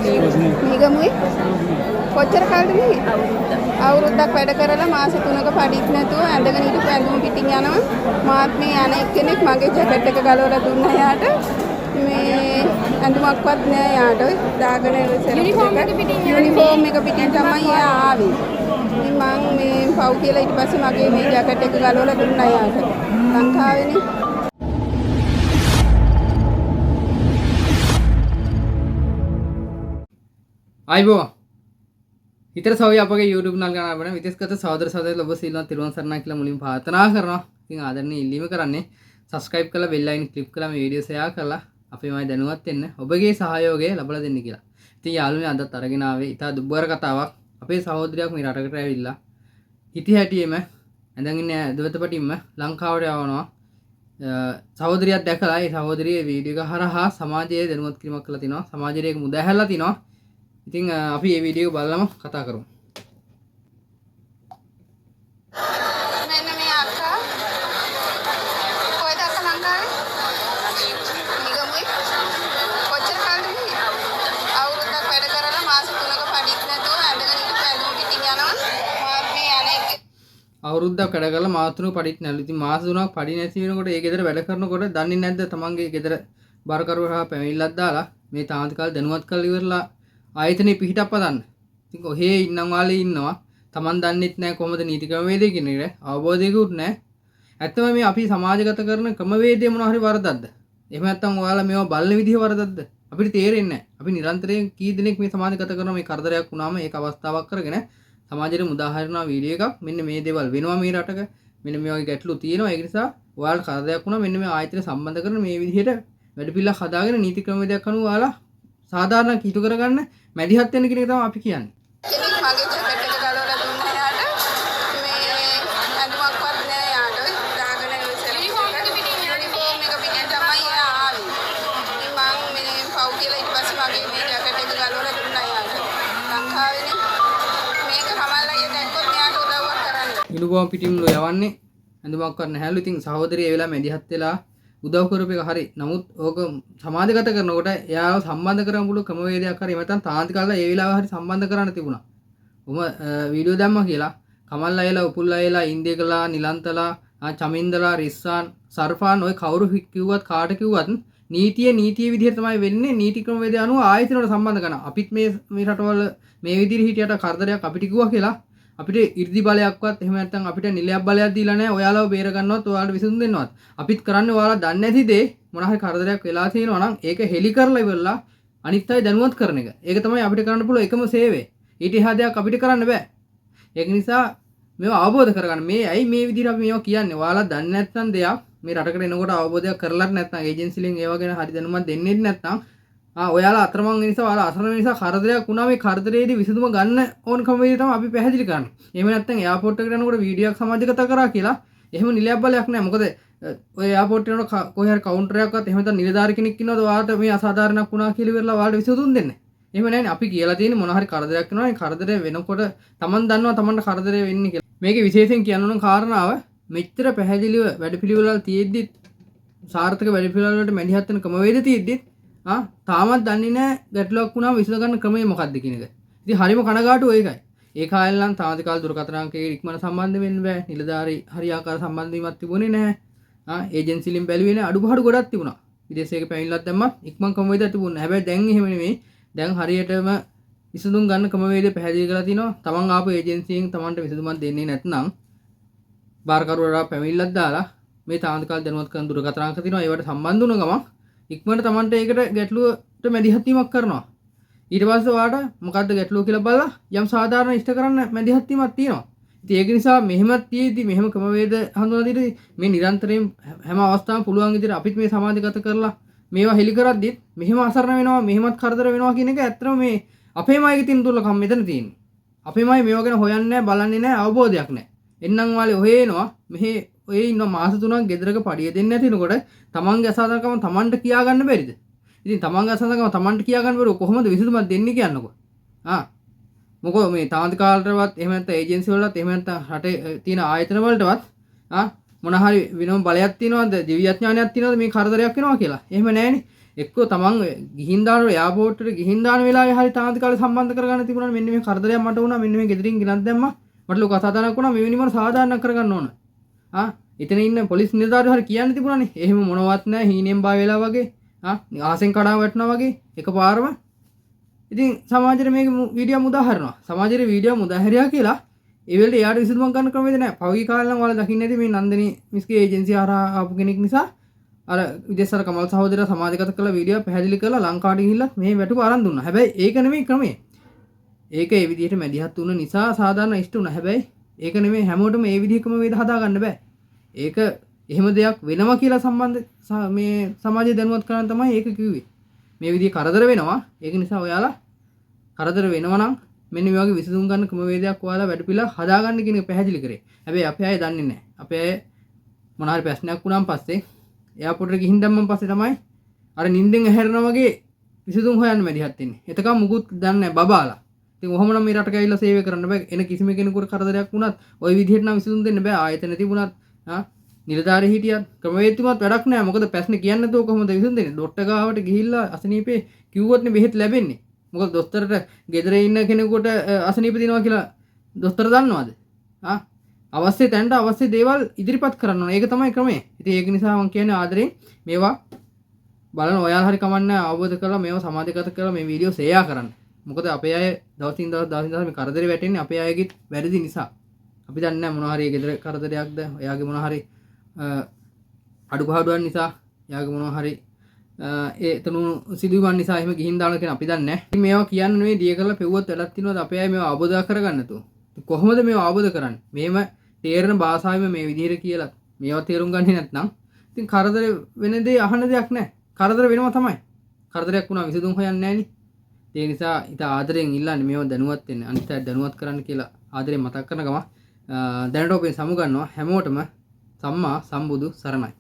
මීගමුයි කොච්චර කාලද මේ අවුරුද්දක් වැඩ කරලා මාස 3ක පඩිත් නැතුව ඇඳගෙන හිටපු ඇඳුම් පිටින් යනවා මාත් මේ යන එක්කෙනෙක් මගේ ජැකට් එක ගලවලා දුන්නා යාට මේ ඇඳුමක්වත් නෑ යාට දාගෙන යුනිෆෝම් එක පිටින් තමයි ආවේ ඉතින් මම මේ පව් කියලා ඊට පස්සේ මගේ මේ ජැකට් එක ගලවලා දුන්නා යාට ලංකාවේනේ අයිබෝ හිතර සවි අපගේ YouTube නාල ගන්න වෙන විදේශගත සහෝදර සහෝදරයෝ ඔබ සිල්වත් තිරුවන් සරණයි කියලා මුලින් ප්‍රාර්ථනා කරනවා. ඉතින් ආදරණීය ඉල්ලීම කරන්නේ subscribe කරලා bell icon click කරලා මේ වීඩියෝ share කරලා අපේ මයි දැනුවත් වෙන්න ඔබගේ සහයෝගය ලබා දෙන්න කියලා. ඉතින් යාළුවනේ අදත් අරගෙන ආවේ ඉතා දුබ්බර කතාවක්. අපේ සහෝදරයෙක් මේ රටකට ඇවිල්ලා හිටි හැටියෙම ඇඳන් ඉන්නේ දවතපටින්ම ලංකාවට යවනවා. සහෝදරියක් දැකලා ඒ සහෝදරියේ වීඩියෝ එක හරහා සමාජයේ දැනුවත් කිරීමක් කළා තිනවා. සමාජයට ඒක මුදැහැරලා තිනවා. ඉතින් අපි මේ වීඩියෝ බලලම කතා කරමු. මෙන්න මේ අක්කා කොහෙද අක්කා ලංකාවේ? නිගමුයි කොච්චර කාලද මේ? අවුරුද්දක් වැඩ කරලා මාස 3ක පඩිත් නැතුව ඇඳගෙන හිටපු ඇඳුම් පිටින් යනවා. මාත් මේ යන එක අවුරුද්දක් වැඩ කරලා මාස 3ක පඩිත් නැලු. ඉතින් මාස 3ක් පඩි නැති වෙනකොට ඒ ගෙදර වැඩ කරනකොට දන්නේ නැද්ද තමන්ගේ ගෙදර බරකරුවා පැමිණිල්ලක් දාලා මේ තාන්ති කාලේ දැනුවත් කරලා ඉවරලා ආයතනේ පිහිටක් පදන්න. ඉතින් ඔහේ ඉන්නම් වාලේ ඉන්නවා. Taman දන්නෙත් නැහැ කොහොමද නීති ක්‍රමවේදය කියන එක. අවබෝධයකුත් නැහැ. ඇත්තම මේ අපි සමාජගත කරන ක්‍රමවේදය මොනවා හරි වරදක්ද? එහෙම නැත්නම් ඔයාලා මේවා බලන විදිහ වරදක්ද? අපිට තේරෙන්නේ නැහැ. අපි නිරන්තරයෙන් කී දිනක් මේ සමාජගත කරන මේ කරදරයක් වුණාම ඒක අවස්ථාවක් කරගෙන සමාජයට මුදාහරිනවා වීඩියෝ එකක්. මෙන්න මේ දේවල් වෙනවා මේ රටක. මෙන්න මේ වගේ ගැටලු තියෙනවා. ඒක නිසා ඔයාලට කරදරයක් වුණා මෙන්න මේ ආයතන සම්බන්ධ කරන මේ විදිහට වැඩ පිළිවෙලක් හදාගෙන නීති ක්‍රමවේදයක් අනුව ඔයාලා සාධාරණ කීතු කරගන්න මැදිහත් වෙන්න කියන එක තමයි අපි කියන්නේ. කෙනෙක් මගේ ජැකට් එක ගලවලා දුන්නා යාට මේ ඇඳුමක්වත් නෑ යාට දාගෙන යුනිෆෝම් එක පිටින් තමයි ආවේ ඉතින් මම මේ පව් කියලා ඊට පස්සේ මගේ මේ ජැකට් එක ගලවලා දුන්නා යාට ලංකාවේනේ මේක කමල්ලාගේ දැක්කොත් යාට උදව්වක් කරන්න යුනිෆෝම් පිටින්ම යවන්නේ ඇඳුමක්වත් නැහැලු. ඉතින් සහෝදරිය ඒ වෙලාව මැදිහත් වෙලා උදව් කරපු එක හරි. නමුත් ඕක සමාජගත කරනකොට එයාව සම්බන්ධ කරගන්න පුළුවන් ක්‍රමවේදයක් හරි නැත්නම් තාන්ති කාලේ ඒ වෙලාව හරි සම්බන්ධ කරන්න තිබුණා. වීඩියෝ දැම්මා කියලා කමල්ලායලා උපුල්ලායලා ඉන්දියකලා නිලන්තලා චමින්දලා රිස්සාන් සර්ෆාන් ඔය කවුරු කිව්වත් කාට කිව්වත් නීතිය විදිහට තමයි වෙන්නේ. නීති ක්‍රමවේදය අනුව ආයතනවල සම්බන්ධ කරනවා. අපිත් මේ රටවල මේ විදිහට හිටියට කරදරයක් අපිට කිව්වා කියලා අපිට 이르දි බලයක්වත් එහෙම නැත්නම් අපිට නිලයක් බලයක් දීලා නැහැ. ඔයාලව බේර ගන්නවත් ඔයාලට විසඳුම් දෙන්නවත්. අපිත් කරන්නේ ඔයාලා දන්නේ නැති දේ මොන හරි කරදරයක් වෙලා තියෙනවා නම් ඒක හෙලි කරලා ඉවරලා අනිත් අය දැනුවත් කරන එක. ඒක තමයි අපිට කරන්න පුළුවන් එකම සේවය. ඊට එහා දෙයක් අපිට කරන්න බෑ. ඒක නිසා මේවා අවබෝධ කරගන්න. මේ ඇයි මේ විදිහට අපි මේවා කියන්නේ? ඔයාලා දන්නේ නැත්නම් දෙයක් මේ රටකට එනකොට අවබෝධයක් කරලත් නැත්නම් ඒජන්සිලෙන් ඒවා ගැන හරි දැනුමක් දෙන්නේ නැත්නම් ඔයාලා අතරමං නිසා ඔයාලා අසරණ නිසා කරදරයක් වුණා මේ කරදරේදී විසඳුම ගන්න ඕනකම වේදී තමයි අපි පැහැදිලි කරන්නේ. එහෙම නැත්නම් එයාපෝට් එකට යනකොට වීඩියෝ එකක් සමාජගත කරා කියලා එහෙම නිලයක් බලයක් නැහැ. මොකද ඔය එයාපෝට් එකට කොහේ හරි කවුන්ටර් එකක්වත් එහෙම නැත්නම් නිලධාරි කෙනෙක් ඉන්නවද ඔයාලට මේ අසාධාරණයක් වුණා කියලා ඉවරලා ඔයාලට විසඳුම් දෙන්නේ. එහෙම නැහැනේ. අපි කියලා තියෙන්නේ මොන හරි කරදරයක් වෙනවා. මේ කරදරේ වෙනකොට Taman දන්නවා Tamanට කරදරේ වෙන්නේ කියලා. මේකේ විශේෂයෙන් කියන්න ඕන කාරණාව මෙච්චර පැහැදිලිව වැඩපිළිවෙල තියෙද්දි සාර්ථක වැඩපිළිවෙල වලට මැදිහත් වෙන ක්‍රමවේද තියෙද්දි තාමත් දන්නේ නැහැ ගැටලුවක් වුණාම විසඳ ගන්න ක්‍රමය මොකක්ද කියන එක. ඉතින් හරිම කනගාටුව ඒකයි. ඒ කාලේ නම් තාමත් කාල දුරකථන අංකයේ ඉක්මන සම්බන්ධ වෙන්න බෑ. නිලධාරි හරියාකාර සම්බන්ධ වීමක් තිබුණේ නැහැ. ඒජන්සිලින් බැලුවේ නැහැ. අඩුපාඩු ගොඩක් තිබුණා. විදේශයක පැමිණිලක් දැම්මත් ඉක්මන් ක්‍රමවේදයක් තිබුණා. හැබැයි දැන් එහෙම නෙමෙයි. දැන් හරියටම විසඳුම් ගන්න ක්‍රමවේදය පැහැදිලි කරලා තිනවා. තමන් ආපු ඒජන්සියෙන් තමන්ට විසඳුමක් දෙන්නේ නැත්නම් බාරකරුවරා පැමිණිලක් දාලා මේ තාමත් කාල දැනුවත් කරන දුරකථන අංක තියෙනවා. ඒවට සම්බන්ධ වුණ ගමන් ඉක්මනට තමන්ට ඒකට ගැටලුවට මැදිහත් වීමක් කරනවා. ඊට පස්සේ ඔයාලට මොකද්ද ගැටලුව කියලා බලලා යම් සාධාරණ ඉෂ්ට කරන්න මැදිහත් වීමක් තියෙනවා. ඉතින් ඒක නිසා මෙහෙමත් තියෙද්දි මෙහෙම ක්‍රමවේද හඳුනා දීලා මේ නිරන්තරයෙන් හැම අවස්ථාවකම පුළුවන් විදිහට අපිත් මේ සමාජගත කරලා මේවා හෙලි කරද්දිත් මෙහෙම අසරණ වෙනවා මෙහෙමත් කරදර වෙනවා කියන එක ඇත්තටම මේ අපේම අයගේ තියෙන දුර්ලභකම මෙතන තියෙන්නේ. අපේම අය මේවා ගැන හොයන්නේ නැහැ බලන්නේ නැහැ අවබෝධයක් නැහැ. එන්නම් වාලේ ඔහේ එනවා මෙහි ඔය ඉන්න මාස 3ක් ගෙදරක පඩිය දෙන්නේ නැතිනකොට තමන්ගේ අසාධාරණකම තමන්ට කියා ගන්න බැරිද? ඉතින් තමන්ගේ අසාධාරණකම තමන්ට කියා ගන්න බැරුව කොහොමද විසඳුමක් දෙන්නේ කියන්නකෝ. මොකෝ මේ තාන්ති කාලවලටවත් එහෙම නැත්නම් ඒජන්සි වලටත් එහෙම නැත්නම් රටේ තියෙන ආයතන වලටවත් මොන හරි වෙනම බලයක් තියනවද? දිව්‍යඥානයක් තියනවද මේ කරදරයක් වෙනවා කියලා? එහෙම නැහැනේ. එක්කෝ තමන් ගිහින් දාන එයාපෝට් එකට ගිහින් දාන වෙලාවේ හරි තාන්ති කාලේ සම්බන්ධ කරගන්න තිබුණා මෙන්න මේ කරදරයක් මට වුණා මෙන්න මේ ගෙදරින් ගෙනත් දැම්මා මට ලොකු අසාධාරණයක් වුණා මේ වෙනිමර සාධාරණයක් කරගන්න ඕන එතන ඉන්න පොලිස් නිලධාරීවරු හරි කියන්න තිබුණානේ එහෙම මොනවත් නැහැ හීනෙන් බය වෙලා වගේ ආසෙන් කඩා වැටෙනවා වගේ එකපාරම ඉතින් සමාජයේ මේක වීඩියෝ මුදාහරිනවා සමාජයේ වීඩියෝ මුදාහරියා කියලා ඒ වෙලේ යාට විසඳුමක් ගන්න ක්‍රමෙද නැහැ පෞගී කාලේ නම් ඔයාලා දකින්නේ නැති මේ නන්දිනී මිස්ගේ ඒජන්සිය හරහා ආපු කෙනෙක් නිසා අර විදේශර කමල් සහෝදරයා සමාජගත කළ වීඩියෝ පැහැදිලි කරලා ලංකාවට ගිහිල්ලා මේ වැටුප අරන් දුන්නා. හැබැයි ඒක නෙමෙයි ක්‍රමය. ඒක ඒ විදිහට මැදිහත් වුණ නිසා සාධාරණ ඉෂ්ට වුණා. හැබැයි ඒක නෙමෙයි හැමෝටම ඒ විදිහකම වේද හදා ගන්න බෑ. ඒක එහෙම දෙයක් වෙනවා කියලා සම්බන්ධ මේ සමාජය දැනුවත් කරන්න තමයි ඒක කිව්වේ. මේ විදිහ කරදර වෙනවා. ඒක නිසා ඔයාලා කරදර වෙනවා නම් මෙන්න මේ වගේ විසඳුම් ගන්න ක්‍රමවේදයක් ඔයාලා වැඩපිළිවෙල හදාගන්න කියන එක පැහැදිලි කරේ. හැබැයි අපේ අය දන්නේ නැහැ. අපේ අය මොන හරි ප්‍රශ්නයක් වුණාන් පස්සේ එයාපෝට් එකට ගිහින් දැම්මන් පස්සේ තමයි අර නිින්දෙන් ඇහැරෙනා වගේ විසඳුම් හොයන්න මැදිහත් වෙන්නේ. එතකම් මුකුත් දන්නේ නැහැ බබාලා. ඉතින් ඔහොම නම් මේ රටක ඇවිල්ලා සේවය කරන්න බෑ. එන කිසිම කෙනෙකුට කරදරයක් වුණත් ওই විදිහට නම් විසඳුම් දෙන්න බෑ. ආයතන තිබුණත් නිලධාරී හිටියත් ක්‍රමවේදතුමත් වැඩක් නැහැ. මොකද ප්‍රශ්නේ කියන්නේ නැතුව කොහොමද විසඳන්නේ? ඩොක්ටර් ගාවට ගිහිල්ලා අසනීපේ කිව්වොත්නේ බෙහෙත් ලැබෙන්නේ. මොකද දොස්තරට ගෙදර ඉන්න කෙනෙකුට අසනීප දිනවා කියලා දොස්තර දන්නවද? අවශ්‍ය තැනට අවශ්‍ය දේවල් ඉදිරිපත් කරන්න ඕන. ඒක තමයි ක්‍රමය. ඉතින් ඒක නිසා මම කියන්නේ ආදරෙන් මේවා බලන ඔයාලා හරි කමන්නේ අවබෝධ කරලා මේවා සමාජගත කරලා මේ වීඩියෝ ෂෙයා කරන්න. මොකද අපේ අය දවසින් දවස් මේ කරදරේ වැටෙන්නේ අපේ අයගේ වැරදි නිසා. අපි දන්නේ නැහැ මොනවා හරි ගෙදර කරදරයක්ද, එයාගේ මොනවා හරි අඩුපාඩුවක් නිසා, එයාගේ මොනවා හරි එතනු සිදුවීමක් නිසා එහෙම ගිහින් දාන කෙනා අපි දන්නේ නැහැ. ඉතින් මේවා කියන්න නෙවෙයි දිය කරලා පෙව්වත් වැඩක් තියෙනවද අපේ අය මේවා අවබෝධ කරගන්න තු. කොහොමද මේවා අවබෝධ කරන්නේ? මේම තේරෙන භාෂාවෙම මේ විදිහට කියලා මේවා තේරුම් ගන්නේ නැත්නම් ඉතින් කරදර වෙන දේ අහන්න දෙයක් නැහැ. කරදර වෙනවා තමයි. කරදරයක් වුණා විසඳුම් හොයන්නේ නැහැ නේ. ඒ නිසා ඊට ආදරෙන් ඉල්ලන්නේ මේවා දැනුවත් වෙන්න. අනිත් අය දැනුවත් කරන්න කියලා ආදරෙන් මතක් කරන ගම දැනට ඔබෙන් සමු ගන්නවා හැමෝටම සම්මා සම්බුදු සරණයි.